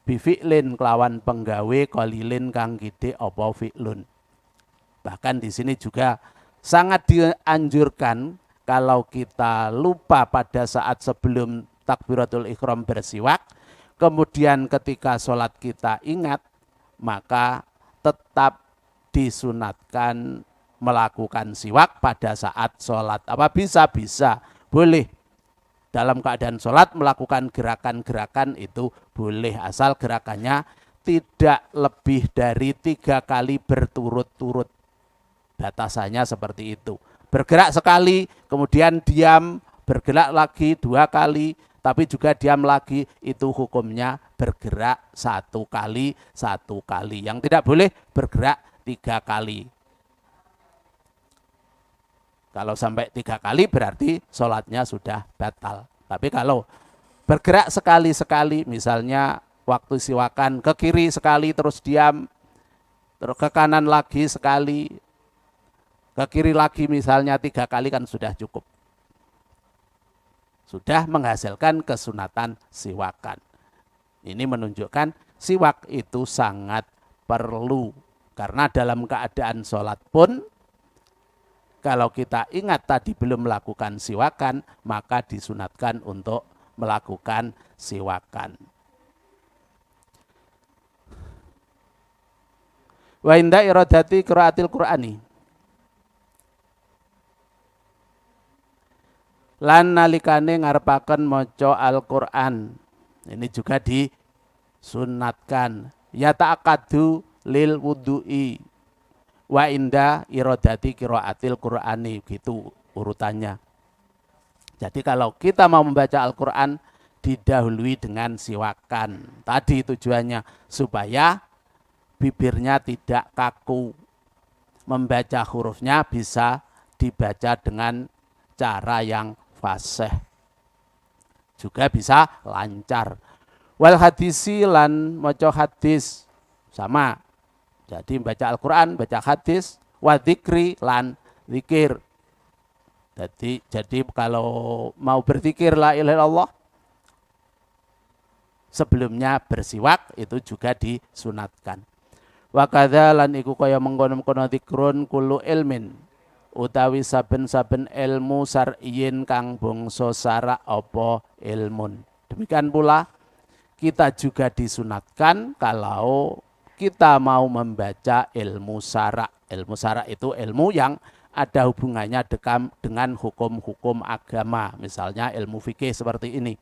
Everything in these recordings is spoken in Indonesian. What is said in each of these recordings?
bifi'lin kelawan penggawe qalilin kang gede apa fi'lun. Bahkan di sini juga sangat dianjurkan kalau kita lupa pada saat sebelum takbiratul ihram bersiwak, kemudian ketika sholat kita ingat, maka tetap disunatkan melakukan siwak pada saat sholat. Apa bisa? Bisa, boleh. Dalam keadaan sholat melakukan gerakan-gerakan itu boleh, asal gerakannya tidak lebih dari 3 kali berturut-turut. Batasannya seperti itu. Bergerak sekali, kemudian diam, bergerak lagi 2 kali, tapi juga diam lagi, itu hukumnya bergerak 1 kali, 1 kali. Yang tidak boleh bergerak 3 kali. Kalau sampai 3 kali berarti sholatnya sudah batal. Tapi kalau bergerak sekali-sekali, misalnya waktu siwakan ke kiri sekali terus diam, terus ke kanan lagi sekali, ke kiri lagi misalnya 3 kali kan sudah cukup. Sudah menghasilkan kesunatan siwakan. Ini menunjukkan siwak itu sangat perlu. Karena dalam keadaan sholat pun, kalau kita ingat tadi belum melakukan siwakan, maka disunatkan untuk melakukan siwakan. Wa inda iradati qiraatil Qur'ani. Lan nalikane ngarepaken maca Al-Qur'an. Ini juga disunatkan. Ya ta'aqadu lil wudu'i. Wa inda iradati qiraatil Qur'ani, gitu urutannya. Jadi kalau kita mau membaca Al-Qur'an didahului dengan siwakan. Tadi tujuannya supaya bibirnya tidak kaku. Membaca hurufnya bisa dibaca dengan cara yang fasih. Juga bisa lancar. Wal hadisi lan maca hadis sama. Jadi baca Al-Quran, baca hadis, wa dzikri lan zikir. Jadi kalau mau berzikir la ilaha illallah, sebelumnya bersiwak itu juga disunatkan. Wa kadza lan iku kaya mengkono-mengkono zikrun kullu ilmin, utawi saben-saben ilmu syar'iyyin kang bangsa syara' apa ilmun. Demikian pula kita juga disunatkan kalau kita mau membaca ilmu syara'. Ilmu syara' itu ilmu yang ada hubungannya dengan hukum-hukum agama. Misalnya ilmu fikih seperti ini.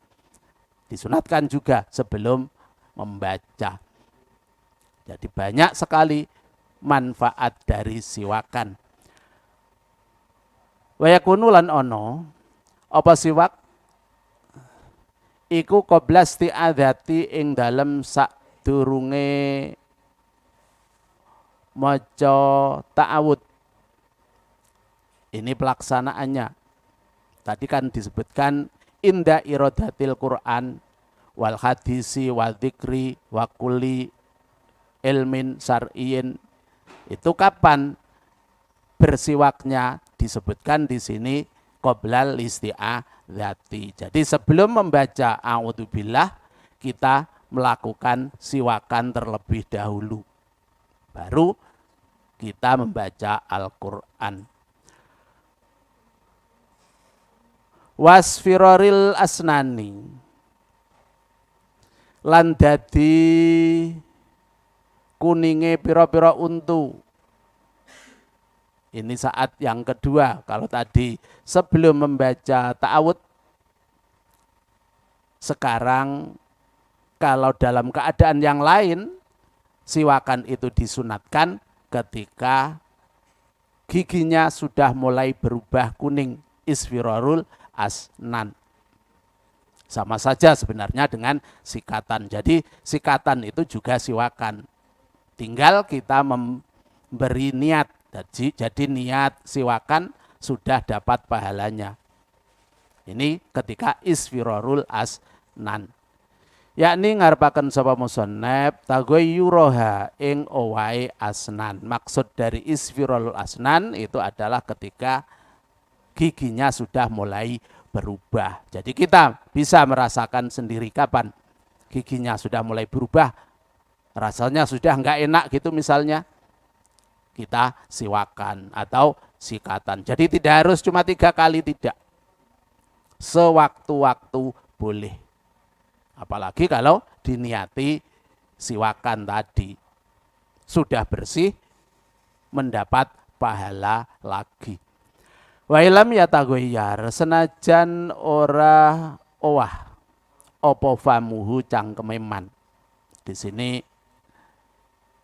Disunatkan juga sebelum membaca. Jadi banyak sekali manfaat dari siwakan. Wa yakunu lan ono apa siwak iku qabla isti'adzati ing dalem sadurunge maca ta'awud. Ini pelaksanaannya. Tadi kan disebutkan inda iradatil Qur'an wal hadisi wal dzikri wa kulli ilmin syar'iyyin. Itu kapan bersiwaknya? Disebutkan di sini qoblal isti'adzati. Jadi sebelum membaca a'udzubillah kita melakukan siwakan terlebih dahulu. Baru kita membaca Al-Quran. Wasfiroril asnani lan dadi kuninge pira-pira untu. Ini saat yang kedua. Kalau tadi sebelum membaca ta'awud, sekarang kalau dalam keadaan yang lain, siwakan itu disunatkan ketika giginya sudah mulai berubah kuning, isfirarul asnan. Sama saja sebenarnya dengan sikatan. Jadi sikatan itu juga siwakan. Tinggal kita memberi niat. Jadi niat siwakan sudah dapat pahalanya. Ini ketika isfirarul asnan. Yakni ngarepaken sapa musannaf taghayyuraha ing owahe asnan. Maksud dari isfirarul asnan itu adalah ketika giginya sudah mulai berubah. Jadi kita bisa merasakan sendiri kapan giginya sudah mulai berubah, rasanya sudah nggak enak gitu misalnya, kita siwakan atau sikatan. Jadi tidak harus cuma 3 kali, tidak. Sewaktu-waktu boleh. Apalagi kalau diniati siwakan tadi. Sudah bersih, mendapat pahala lagi. Wa ilam yatagoyar, senajan ora owah apa famuhu cangkeme man. Di sini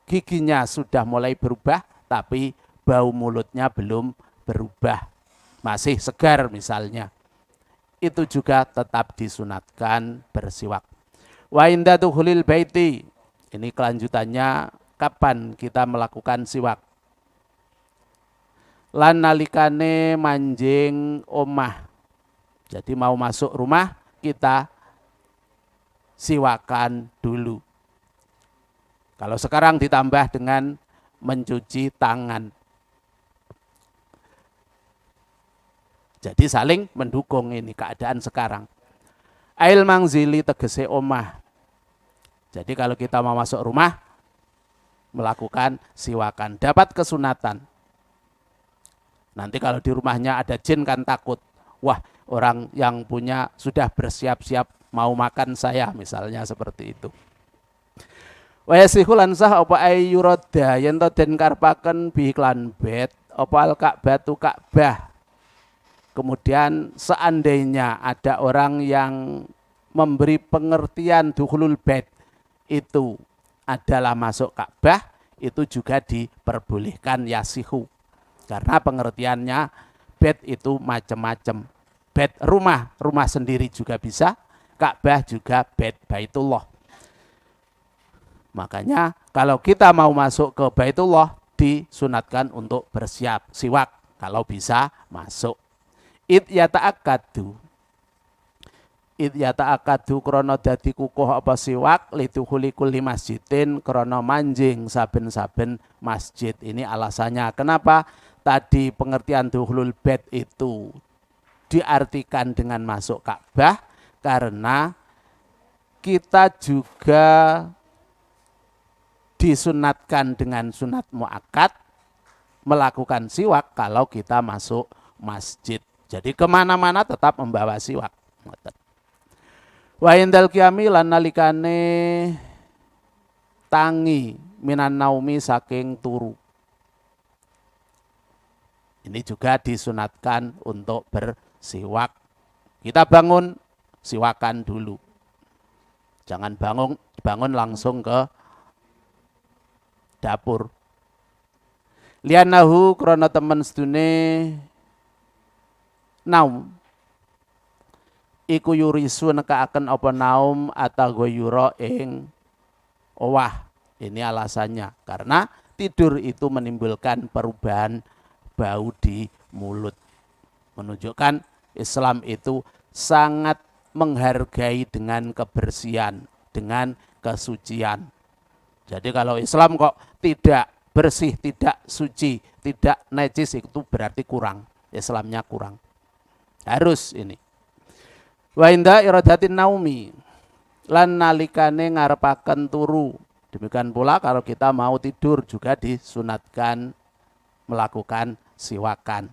giginya sudah mulai berubah tapi bau mulutnya belum berubah. Masih segar misalnya. Itu juga tetap disunatkan bersiwak. Wa inda dukhulil baiti. Ini kelanjutannya kapan kita melakukan siwak. Lan nalikane manjing omah. Jadi mau masuk rumah kita siwakan dulu. Kalau sekarang ditambah dengan mencuci tangan. Jadi saling mendukung ini keadaan sekarang. Ail mangzili tegese omah. Jadi kalau kita mau masuk rumah melakukan siwakan, dapat kesunatan. Nanti kalau di rumahnya ada jin kan takut. Wah, orang yang punya sudah bersiap-siap mau makan saya, misalnya seperti itu. Wa yasihu lan sah apa ayyurada yen to den karepaken bi iklan bet apa al Ka'batu Ka'bah. Kemudian seandainya ada orang yang memberi pengertian dukhulul bait itu adalah masuk Ka'bah, itu juga diperbolehkan yasihu. Karena pengertiannya bait itu macam-macam. Bait rumah, rumah sendiri juga bisa, Ka'bah juga bait Baitullah. Makanya kalau kita mau masuk ke Baitullah disunatkan untuk bersiap siwak kalau bisa masuk. Id yata'akadu krana dadi kukuh apa siwak lidukhuli kulli masjidin krana manjing saben-saben masjid. Ini alasannya kenapa tadi pengertian dukhulul bait itu diartikan dengan masuk Ka'bah, karena kita juga disunatkan dengan sunat muakkad melakukan siwak kalau kita masuk masjid. Jadi kemana-mana tetap membawa siwak. Wa indal qiyami lan nalikane tangi minan naumi saking turu. Ini juga disunatkan untuk bersiwak. Kita bangun, siwakan dulu. Jangan bangun langsung ke dapur. Lianahu krana temen sedune naum iku yurisu nekaaken apa naum atagoyura ing owah. Ini alasannya karena tidur itu menimbulkan perubahan bau di mulut. Menunjukkan Islam itu sangat menghargai dengan kebersihan, dengan kesucian. Jadi kalau Islam kok tidak bersih, tidak suci, tidak najis, itu berarti kurang. Islamnya kurang. Harus ini. Wa inda iradatin naumi lan nalikane ngarepaken turu. Demikian pula kalau kita mau tidur juga disunatkan melakukan siwakan.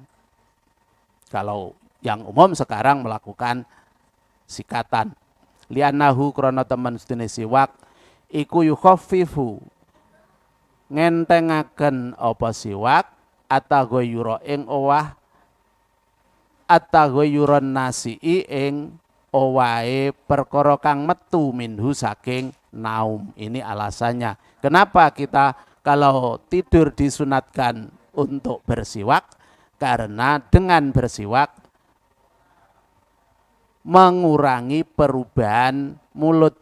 Kalau yang umum sekarang melakukan sikatan. Li'annahu krana temen sedene siwak iku yukhaffifu ngentengaken apa siwak atagoyura ing owah atagoyuron nasi'i ing owahe perkara kang metu minhu saking naum. Ini alasannya. Kenapa kita kalau tidur disunatkan untuk bersiwak? Karena dengan bersiwak mengurangi perubahan mulut.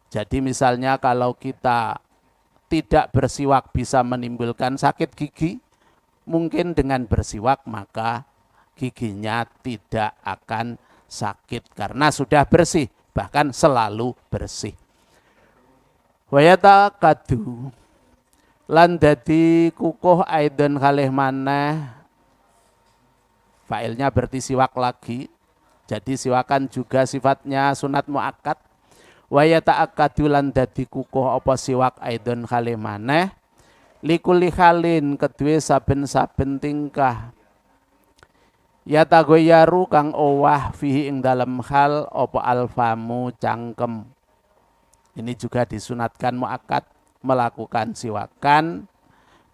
Jadi misalnya kalau kita tidak bersiwak bisa menimbulkan sakit gigi, mungkin dengan bersiwak maka giginya tidak akan sakit karena sudah bersih, bahkan selalu bersih. Wayata kadu lan dadi kukuh aidon kalih maneh, failnya berarti siwak lagi. Jadi siwakan juga sifatnya sunat muakkad. Wa yata'akkadu lan dadi kukuh apa siwak aidon kalih maneh likuli halin kedue saben-saben tingkah yatagoyaru kang owah fihi ing dalem hal apa alfamu cangkem. Ini juga disunatkan muakkad melakukan siwakan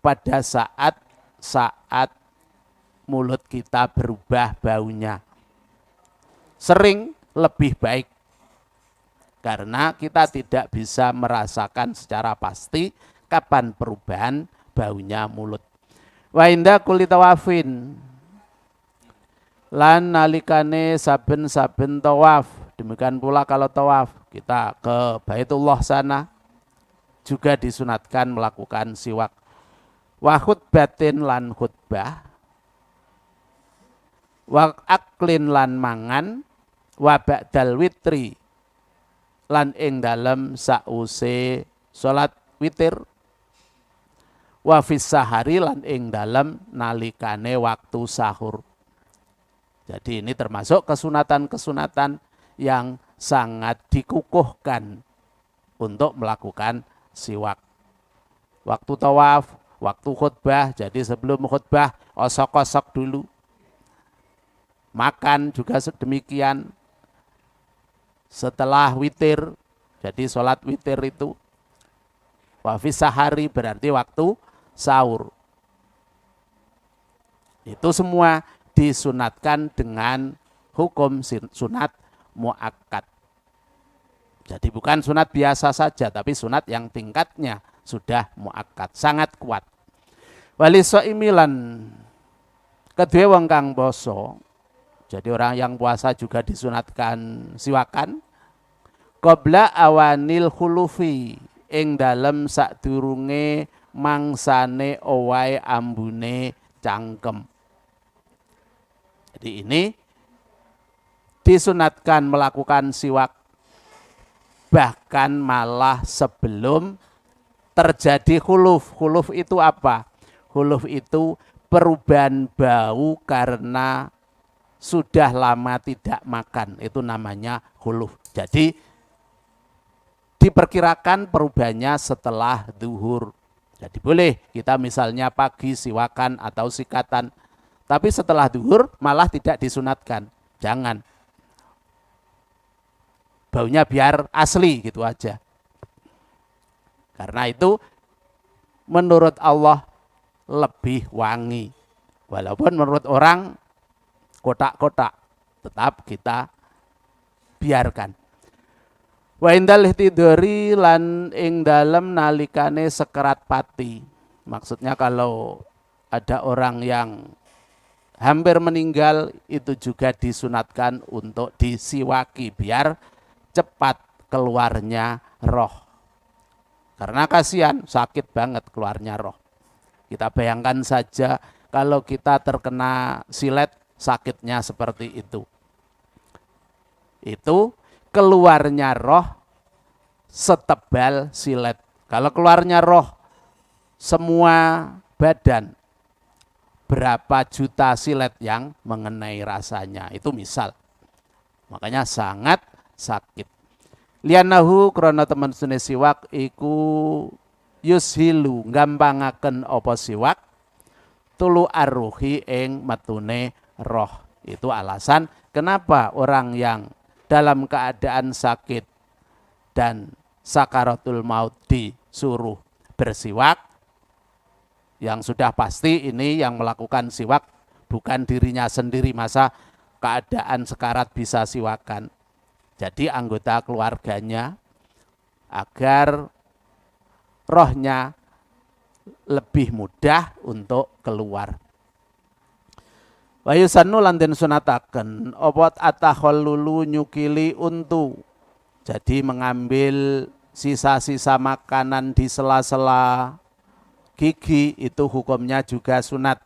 pada saat mulut kita berubah baunya. Sering lebih baik karena kita tidak bisa merasakan secara pasti kapan perubahan baunya mulut. Wa inda kulli tawafin lan nalikane saben-saben tawaf, demikian pula kalau tawaf kita ke Baitullah sana juga disunatkan melakukan siwak. Wa khutbatin lan khutbah, wa aklin lan mangan, wa ba'dal witri lan ing dalem sause salat witir, wa fis sahari lan ing dalem nalikane waktu sahur. Jadi ini termasuk kesunatan-kesunatan yang sangat dikukuhkan untuk melakukan siwak. Waktu tawaf, waktu khutbah, jadi sebelum khutbah osok-osok dulu. Makan juga sedemikian. Setelah witir, jadi sholat witir itu wafis sahari berarti waktu sahur. Itu semua disunatkan dengan hukum sunat muakkad. Jadi bukan sunat biasa saja, tapi sunat yang tingkatnya sudah muakkad, sangat kuat. Waliso imilan kedua wong kang poso. Jadi orang yang puasa juga disunatkan siwakan qabla awanil khulufi ing dalem sadurunge mangsane owahe ambune cangkem. Jadi ini disunatkan melakukan siwak bahkan malah sebelum terjadi khuluf. Khuluf itu apa? Khuluf itu perubahan bau karena sudah lama tidak makan, itu namanya khuluf. Jadi diperkirakan perubahannya setelah zuhur. Jadi boleh kita misalnya pagi siwakan atau sikatan, tapi setelah zuhur malah tidak disunatkan. Jangan. Baunya biar asli gitu aja. Karena itu menurut Allah lebih wangi. Walaupun menurut orang kotak-kotak, tetap kita biarkan. Wa indal ihtidori lan ing dalem nalikane sekerat pati. Maksudnya kalau ada orang yang hampir meninggal itu juga disunatkan untuk disiwaki biar cepat keluarnya roh. Karena kasihan, sakit banget keluarnya roh. Kita bayangkan saja kalau kita terkena silet, sakitnya seperti itu. Itu keluarnya roh setebal silet. Kalau keluarnya roh semua badan, berapa juta silet yang mengenai rasanya. Itu misal. Makanya sangat sakit. Lianahu krana temen sune siwak iku yushilu gampangaken apa siwak tulu arruhi ing metune roh. Itu alasan kenapa orang yang dalam keadaan sakit dan sakaratul maut disuruh bersiwak. Yang sudah pasti ini yang melakukan siwak bukan dirinya sendiri, masa keadaan sekarat bisa siwakan. Jadi anggota keluarganya agar rohnya lebih mudah untuk keluar. Wa yusannu lan den sunataken apa atakhallulu nyukili untu. Jadi mengambil sisa-sisa makanan di sela-sela gigi itu hukumnya juga sunat.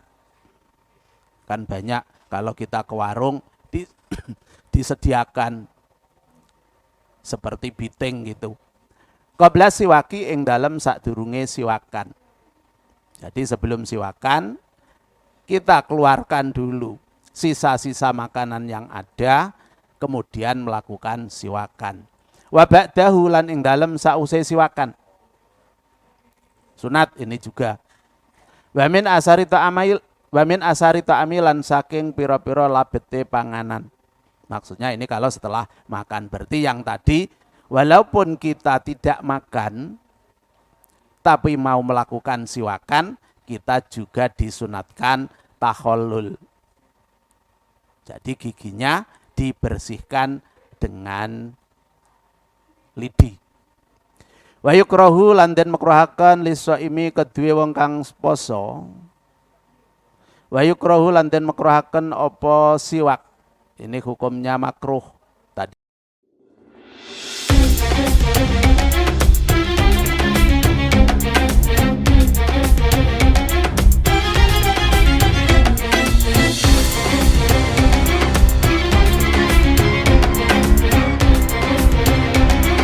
Kan banyak kalau kita ke warung disediakan seperti biting gitu. Qabla siwaki ing dalem sadurunge siwakan. Jadi sebelum siwakan kita keluarkan dulu sisa-sisa makanan yang ada, kemudian melakukan siwakan. Wa ba'dahu lan ing dalem sause siwakan. Sunat ini juga. Wa min asari ta'amilan saking pira-pira labete panganan. Maksudnya ini kalau setelah makan. Berarti yang tadi walaupun kita tidak makan tapi mau melakukan siwakan, kita juga disunatkan takhallul. Jadi giginya dibersihkan dengan lidi. Wa yukrahu lan den makruhaken lisaimi kedue wong kang poso. Wa yukrahu lan den makruhaken apa siwak. Ini hukumnya makruh.